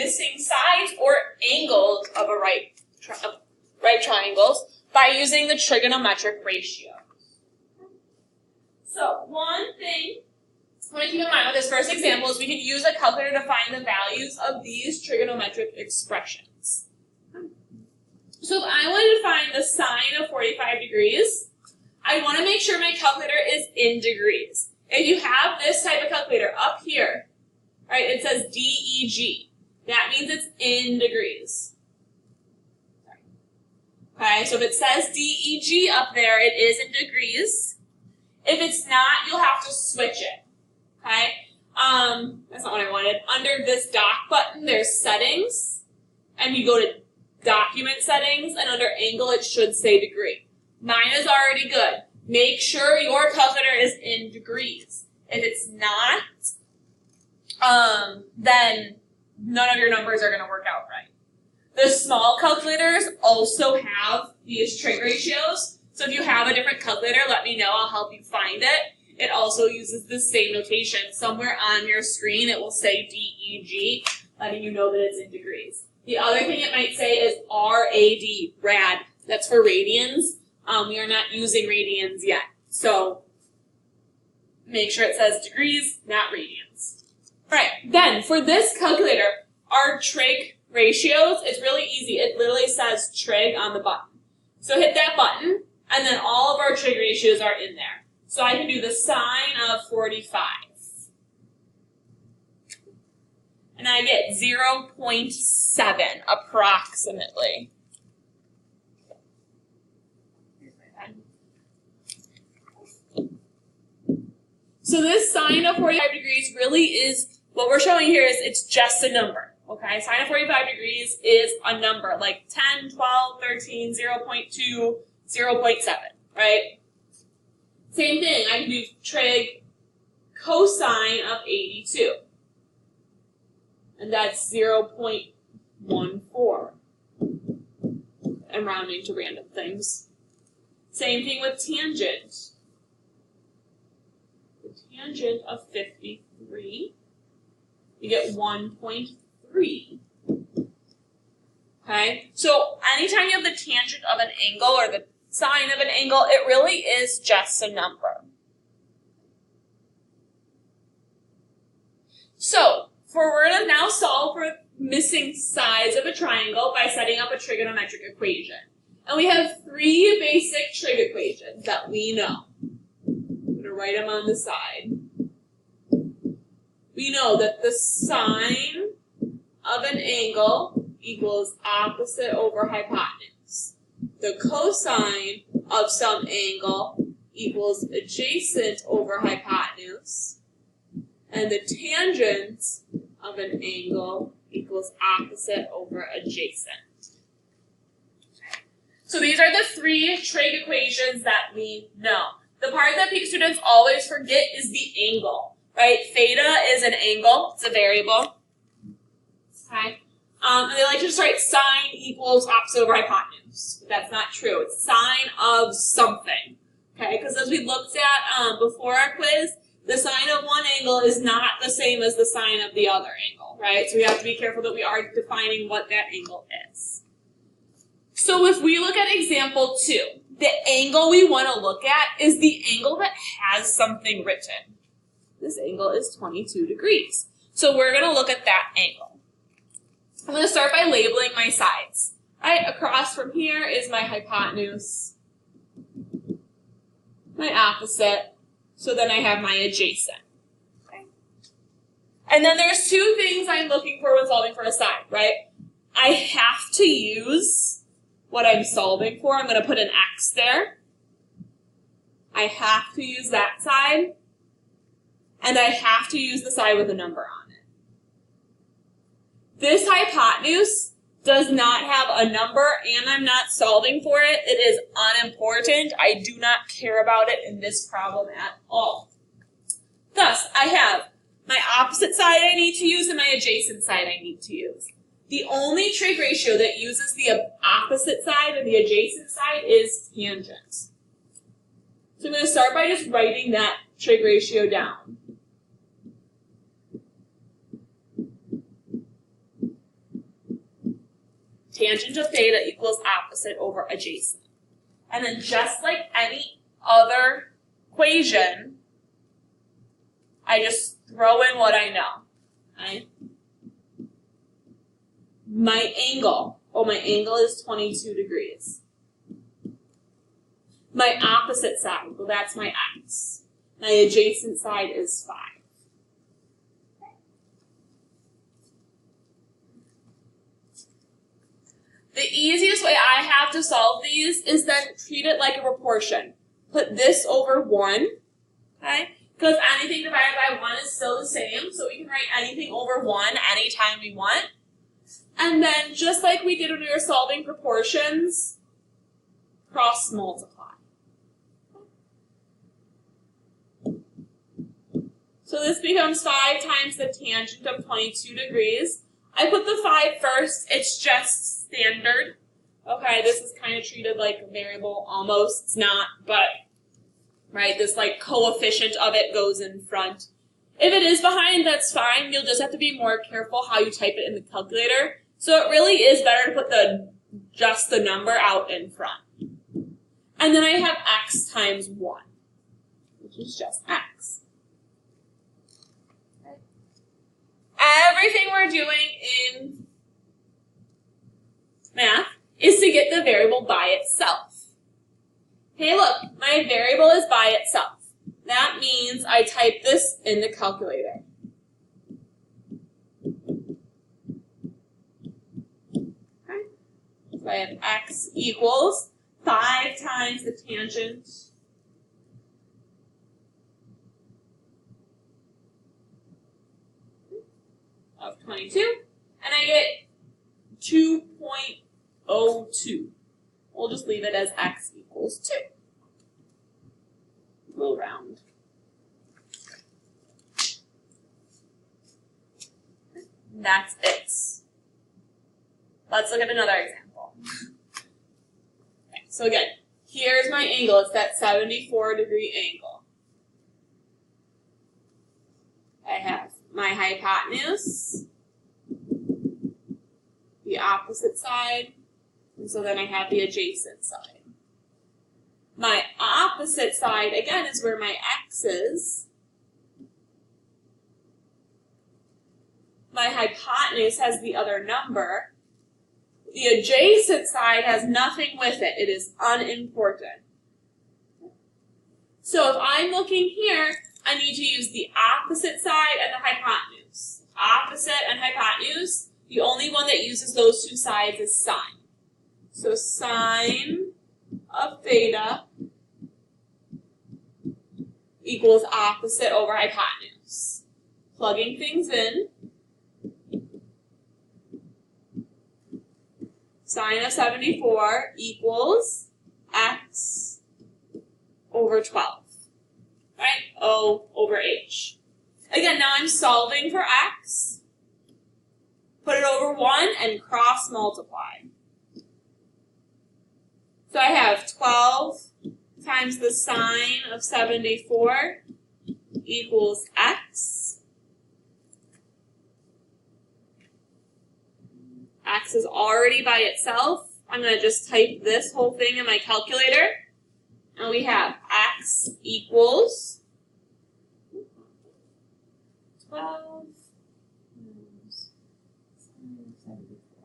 missing sides or angles of a right triangles by using the trigonometric ratio. So one thing I want to keep in mind with this first example is we can use a calculator to find the values of these trigonometric expressions. So if I wanted to find the sine of 45 degrees, I want to make sure my calculator is in degrees. If you have this type of calculator up here, right, it says DEG. That means it's in degrees. Okay, so if it says DEG up there, it is in degrees. If it's not, you'll have to switch it. Okay, that's not what I wanted. Under this dock button, there's settings, and you go to document settings, and under angle, it should say degree. Mine is already good. Make sure your calculator is in degrees. If it's not, then none of your numbers are going to work out right. The small calculators also have these trig ratios. So if you have a different calculator, let me know. I'll help you find it. It also uses the same notation. Somewhere on your screen, it will say DEG, letting you know that it's in degrees. The other thing it might say is RAD, rad. That's for radians. We are not using radians yet. So make sure it says degrees, not radians. All right, then for this calculator, our trig ratios, it's really easy. It literally says trig on the button. So hit that button, and then all of our trig ratios are in there. So I can do the sine of 45. And I get 0.7 approximately. So this sine of 45 degrees really is, what we're showing here is it's just a number. Okay, sine of 45 degrees is a number, like 10, 12, 13, 0.2, 0.7, right? Same thing, I can do trig cosine of 82. And that's 0.14. I'm rounding to random things. Same thing with tangent. The tangent of 53, you get 1.3. Okay, so anytime you have the tangent of an angle or the sine of an angle, it really is just a number. So, we're going to now solve for missing sides of a triangle by setting up a trigonometric equation. And we have three basic trig equations that we know. I'm going to write them on the side. We know that the sine of an angle equals opposite over hypotenuse. The cosine of some angle equals adjacent over hypotenuse. And the tangent of an angle equals opposite over adjacent. So these are the three trig equations that we know. The part that PEAK students always forget is the angle, right? Theta is an angle, it's a variable. Okay. And they like to just write sine equals opposite over hypotenuse. But that's not true. It's sine of something. Okay, because as we looked at before our quiz, the sine of one angle is not the same as the sine of the other angle, right? So we have to be careful that we are defining what that angle is. So if we look at example 2, the angle we want to look at is the angle that has something written. This angle is 22 degrees. So we're going to look at that angle. I'm going to start by labeling my sides. Right, across from here is my hypotenuse, my opposite, so then I have my adjacent. Okay. And then there's two things I'm looking for when solving for a side, right? I have to use what I'm solving for. I'm going to put an X there. I have to use that side. And I have to use the side with a number on it. This hypotenuse does not have a number, and I'm not solving for it. It is unimportant. I do not care about it in this problem at all. Thus, I have my opposite side I need to use and my adjacent side I need to use. The only trig ratio that uses the opposite side and the adjacent side is tangent. So I'm going to start by just writing that trig ratio down. tangent of theta equals opposite over adjacent. And then just like any other equation, I just throw in what I know. Okay? My angle. Oh, my angle is 22 degrees. My opposite side, well, that's my x. My adjacent side is 5. The easiest way I have to solve these is then treat it like a proportion. Put this over 1, okay? Because anything divided by 1 is still the same, so we can write anything over 1 anytime we want. And then, just like we did when we were solving proportions, cross multiply. So this becomes 5 times the tangent of 22 degrees. I put the 5 first, it's just standard. Okay, this is kind of treated like a variable almost. It's not, but, right, this like coefficient of it goes in front. If it is behind, that's fine. You'll just have to be more careful how you type it in the calculator. So it really is better to put just the number out in front. And then I have x times 1, which is just x. Okay. Everything we're doing in math is to get the variable by itself. Hey, look, my variable is by itself. That means I type this in the calculator. Okay. So I have x equals 5 times the tangent of 22, and I get 2.02. We'll just leave it as x equals 2. We'll round. That's it. Let's look at another example. Okay, so again, here's my angle. It's that 74-degree angle. I have my hypotenuse, the opposite side, and so then I have the adjacent side. My opposite side, again, is where my x is. My hypotenuse has the other number. The adjacent side has nothing with it. It is unimportant. So if I'm looking here, I need to use the opposite side and the hypotenuse. Opposite and hypotenuse, the only one that uses those two sides is sine. So sine of theta equals opposite over hypotenuse. Plugging things in. Sine of 74 equals x over 12. Right? O over h. Again, now I'm solving for x. Put it over 1 and cross multiply. So I have 12 times the sine of 74 equals x. X is already by itself. I'm going to just type this whole thing in my calculator. And we have x equals 12 times 74.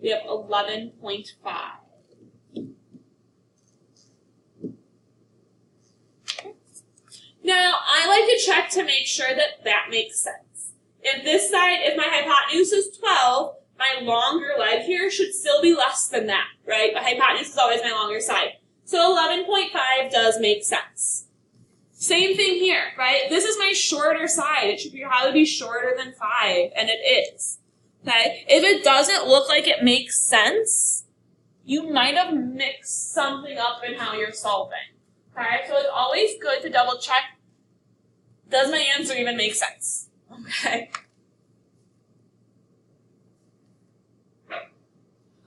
We have 11.5. Now, I like to check to make sure that that makes sense. If this side, if my hypotenuse is 12, my longer leg here should still be less than that, right? My hypotenuse is always my longer side. So 11.5 does make sense. Same thing here, right? This is my shorter side. It should probably be shorter than 5, and it is. Okay? If it doesn't look like it makes sense, you might have mixed something up in how you're solving. Okay? So it's always good to double check, does my answer even make sense? Okay?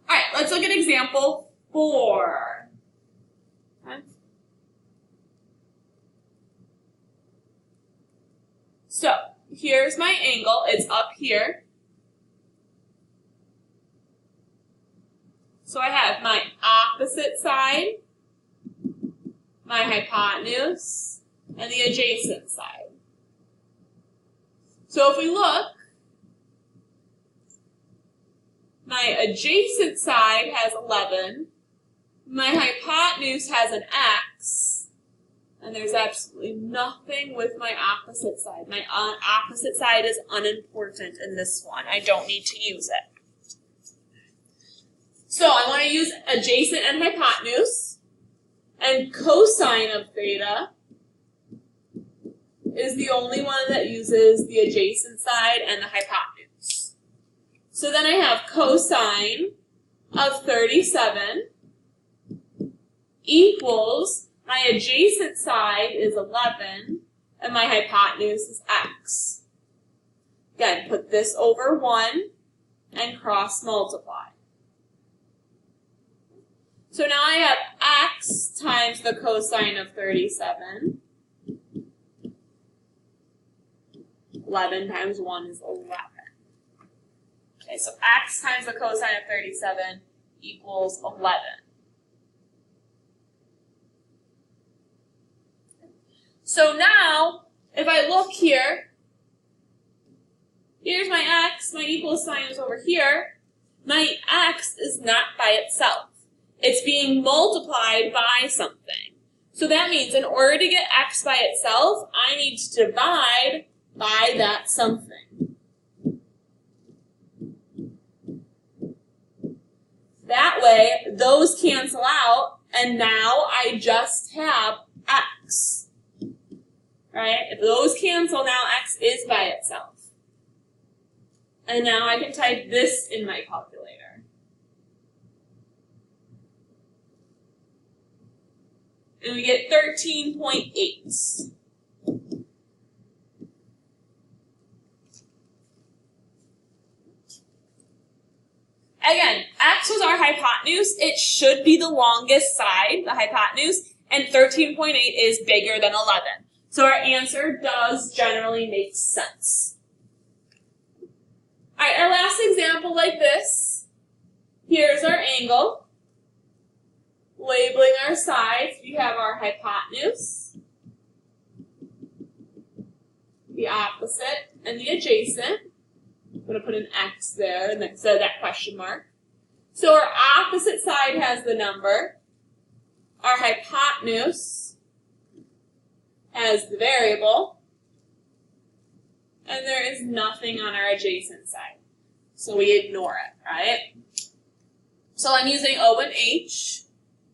Alright, let's look at example 4. Okay. So, here's my angle. It's up here. side, my hypotenuse, and the adjacent side. So if we look, my adjacent side has 11, my hypotenuse has an x, and there's absolutely nothing with my opposite side. My opposite side is unimportant in this one. I don't need to use it. So I want to use adjacent and hypotenuse, and cosine of theta is the only one that uses the adjacent side and the hypotenuse. So then I have cosine of 37 equals, my adjacent side is 11, and my hypotenuse is x. Again, put this over 1 and cross multiply. So now I have x times the cosine of 37. 11 times 1 is 11. Okay, so x times the cosine of 37 equals 11. So now, if I look here, here's my x, my equal sign is over here. My x is not by itself. It's being multiplied by something. So that means in order to get x by itself, I need to divide by that something. That way, those cancel out, and now I just have x. Right? If those cancel, now x is by itself. And now I can type this in my calculator. And we get 13.8. Again, x was our hypotenuse. It should be the longest side, the hypotenuse, and 13.8 is bigger than 11. So our answer does generally make sense. All right, our last example like this. Here's our angle. Labeling our sides, we have our hypotenuse, the opposite, and the adjacent. I'm going to put an X there instead of that question mark. So our opposite side has the number. Our hypotenuse has the variable. And there is nothing on our adjacent side. So we ignore it, right? So I'm using O and H.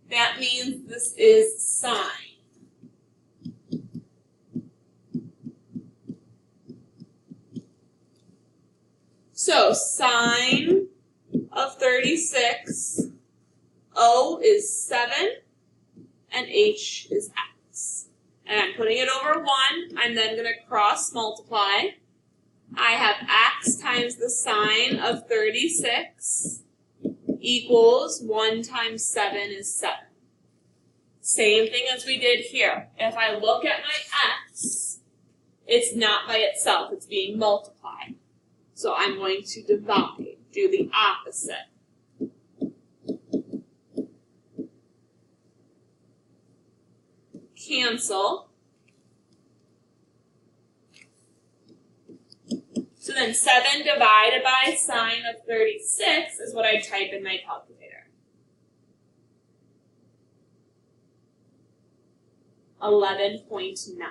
That means this is sine. So sine of 36, O is 7, and H is x. And I'm putting it over 1. I'm then going to cross multiply. I have x times the sine of 36 equals 1 times 7 is 7. Same thing as we did here. If I look at my x, it's not by itself. It's being multiplied. So I'm going to divide, do the opposite. Cancel. So then 7 divided by sine of 36 is what I type in my calculator. 11.9.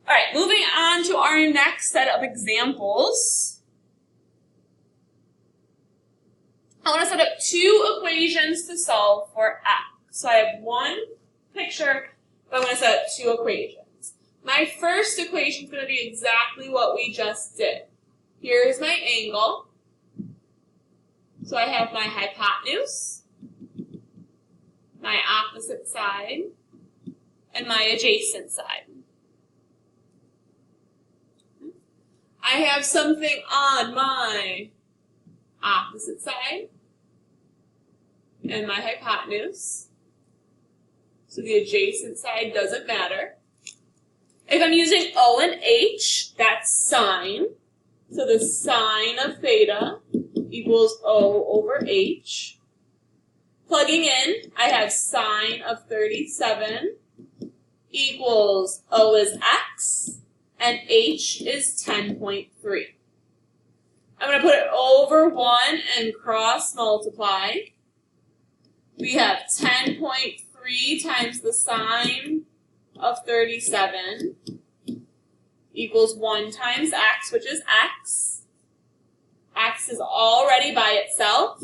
All right, moving on to our next set of examples. I want to set up 2 equations to solve for x. So I have one picture, but I'm going to set up 2 equations. My first equation is going to be exactly what we just did. Here's my angle. So I have my hypotenuse, my opposite side, and my adjacent side. I have something on my opposite side and my hypotenuse. So the adjacent side doesn't matter. If I'm using O and H, that's sine. So the sine of theta equals O over H. Plugging in, I have sine of 37 equals O is X, and H is 10.3. I'm going to put it over 1 and cross multiply. We have 10.3 times the sine of 37 equals 1 times X, which is X. X is already by itself,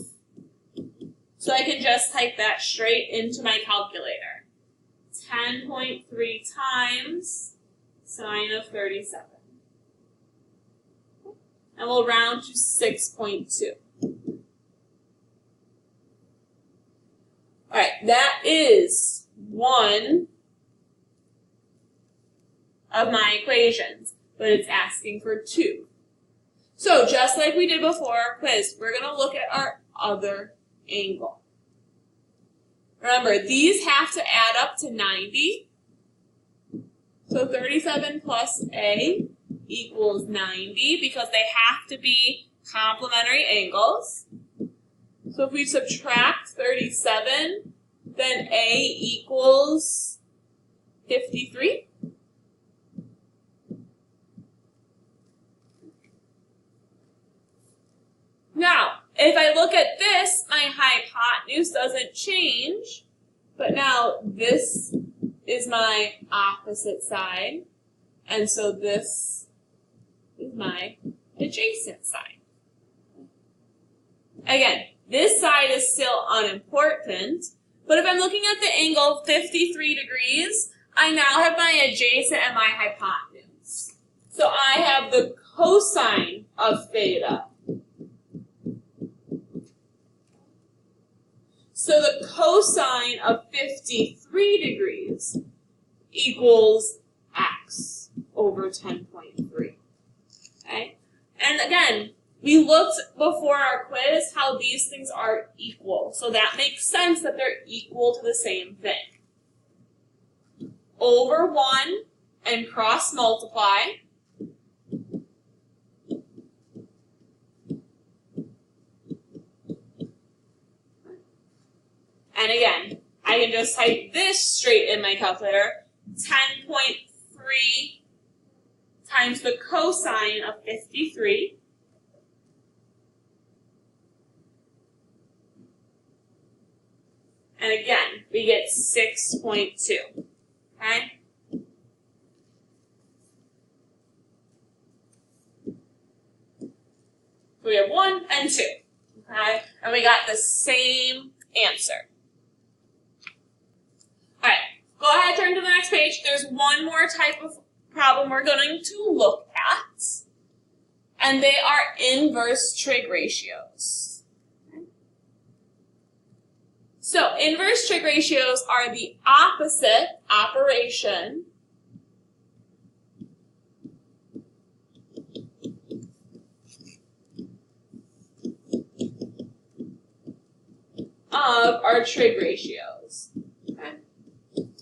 so I can just type that straight into my calculator. 10.3 times sine of 37. And we'll round to 6.2. All right, that is one of my equations, but it's asking for 2. So just like we did before our quiz, we're going to look at our other angle. Remember, these have to add up to 90. So 37 plus A equals 90 because they have to be complementary angles. So if we subtract 37, then A equals 53. Now, if I look at this, my hypotenuse doesn't change, but now this is my opposite side, and so this is my adjacent side. Again, this side is still unimportant, but if I'm looking at the angle 53 degrees, I now have my adjacent and my hypotenuse. So I have the cosine of theta. So the cosine of 53 degrees equals X over 10.3. Okay? And again, we looked before our quiz how these things are equal. So that makes sense that they're equal to the same thing. Over 1 and cross multiply. And again, I can just type this straight in my calculator. 10.3 times the cosine of 53. And again, we get 6.2. Okay? So we have 1 and 2. Okay? And we got the same answer. Alright, go ahead, turn to the next page. There's one more type of problem we're going to look at, and they are inverse trig ratios. Okay. So, inverse trig ratios are the opposite operation of our trig ratios. Okay.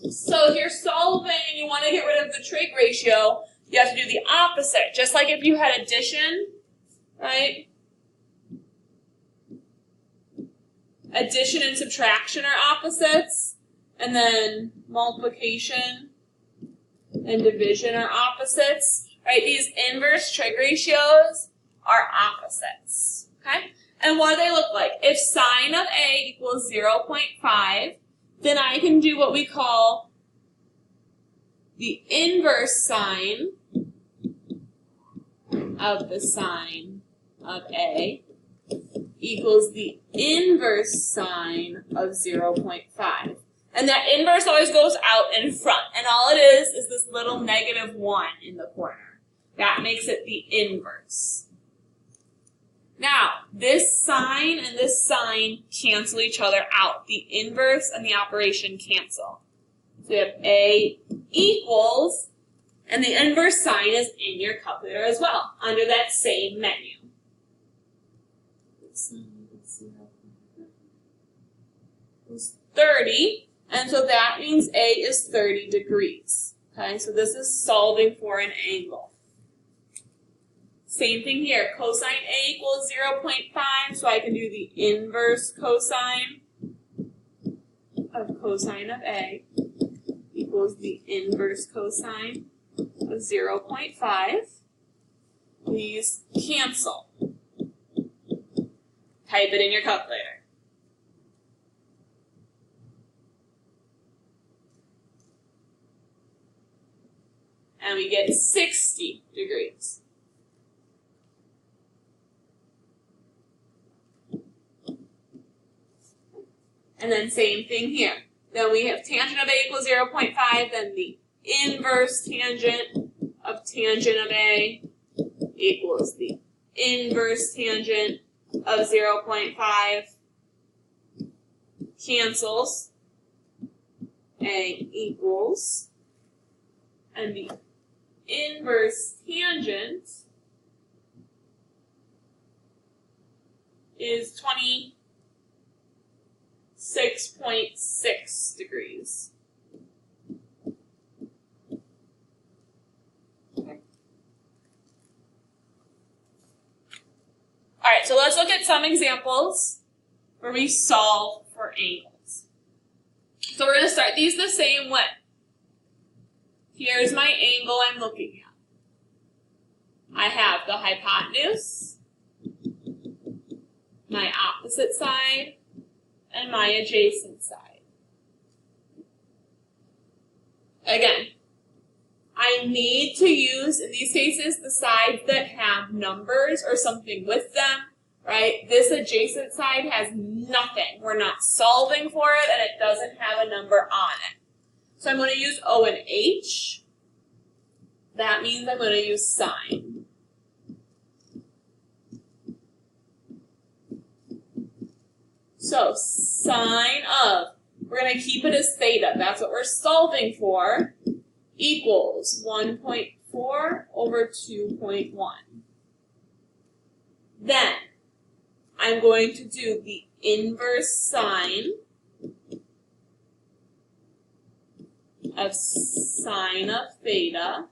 So if you're solving and you want to get rid of the trig ratio, you have to do the opposite. Just like if you had addition, right? Addition and subtraction are opposites, and then multiplication and division are opposites, right? These inverse trig ratios are opposites, okay? And what do they look like? If sine of A equals 0.5, then I can do what we call the inverse sine of the sine of A equals the inverse sine of 0.5. And that inverse always goes out in front. And all it is this little -1 in the corner. That makes it the inverse. Now, this sine and this sine cancel each other out. The inverse and the operation cancel. So we have A equals, and the inverse sign is in your calculator as well, under that same menu. It's 30, and so that means A is 30 degrees. Okay, so this is solving for an angle. Same thing here. Cosine A equals 0.5, so I can do the inverse cosine of cosine of A equals the inverse cosine of 0.5. These cancel. Type it in your calculator. And we get 60 degrees. And then same thing here. Then we have tangent of A equals 0.5, then the inverse tangent of tangent of A equals the inverse tangent of 0.5, cancels, A equals, and the inverse tangent is 26.6 degrees. All right, so let's look at some examples where we solve for angles. So we're going to start these the same way. Here's my angle I'm looking at. I have the hypotenuse, my opposite side, and my adjacent side. Again, I need to use, in these cases, the sides that have numbers or something with them, right? This adjacent side has nothing. We're not solving for it, and it doesn't have a number on it. So I'm going to use O and H. That means I'm going to use sine. So sine of, we're going to keep it as theta. That's what we're solving for. Equals 1.4 over 2.1. Then I'm going to do the inverse sine of sine of theta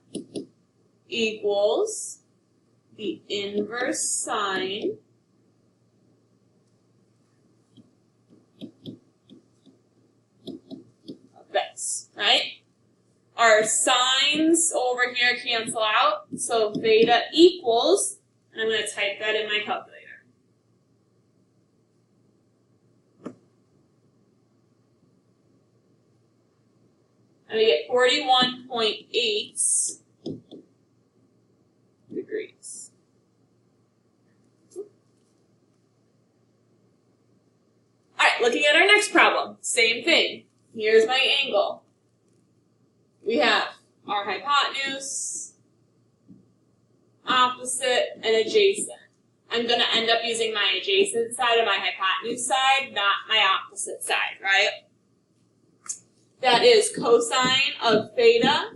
equals the inverse sine of this, right? Our sines over here cancel out, so theta equals, and I'm going to type that in my calculator. And we get 41.8 degrees. All right, looking at our next problem, same thing. Here's my angle. We have our hypotenuse, opposite, and adjacent. I'm going to end up using my adjacent side of my hypotenuse side, not my opposite side, right? That is cosine of theta.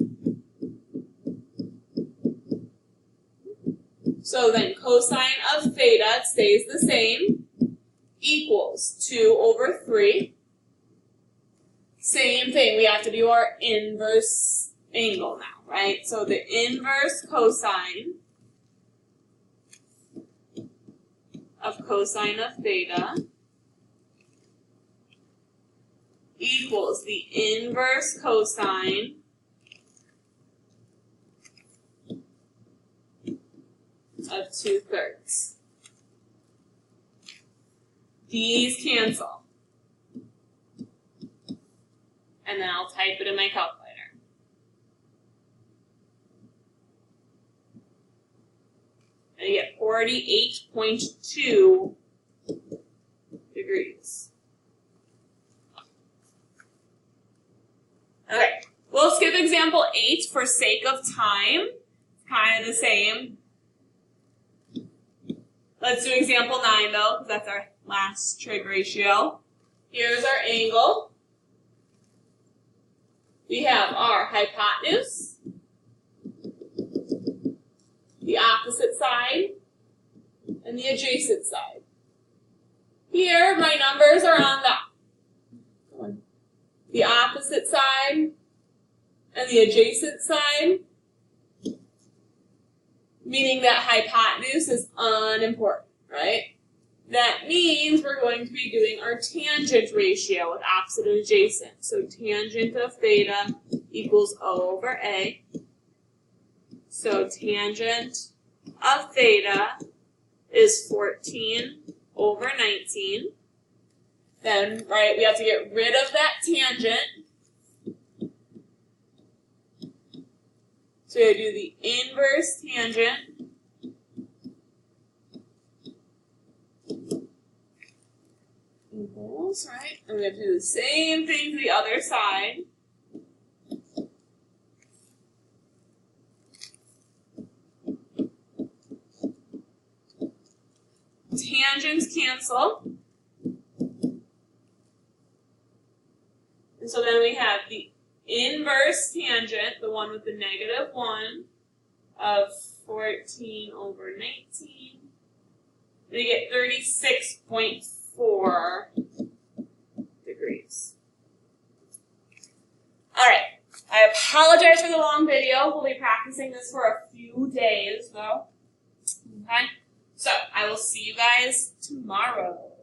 So then cosine of theta stays the same, equals 2 over 3. Same thing, we have to do our inverse angle now, right? So the inverse cosine of cosine of theta equals the inverse cosine of 2/3. These cancel. And then I'll type it in my calculator. And you get 48.2 degrees. Okay, we'll skip example 8 for sake of time. It's kind of the same. Let's do example 9 though, because that's our last trig ratio. Here's our angle. We have our hypotenuse, the opposite side, and the adjacent side. Here, my numbers are on the opposite side and the adjacent side. meaning that hypotenuse is unimportant, right? That means we're going to be doing our tangent ratio with opposite and adjacent. So tangent of theta equals O over A. So tangent of theta is 14 over 19. Then, right, we have to get rid of that tangent. So we do the inverse tangent equals, right? And we have to do the same thing to the other side. Tangents cancel. And so then we have the inverse tangent, the one with the -1 of 14 over 19. And you get 36.4 degrees. All right. I apologize for the long video. We'll be practicing this for a few days, though. Okay? So, I will see you guys tomorrow.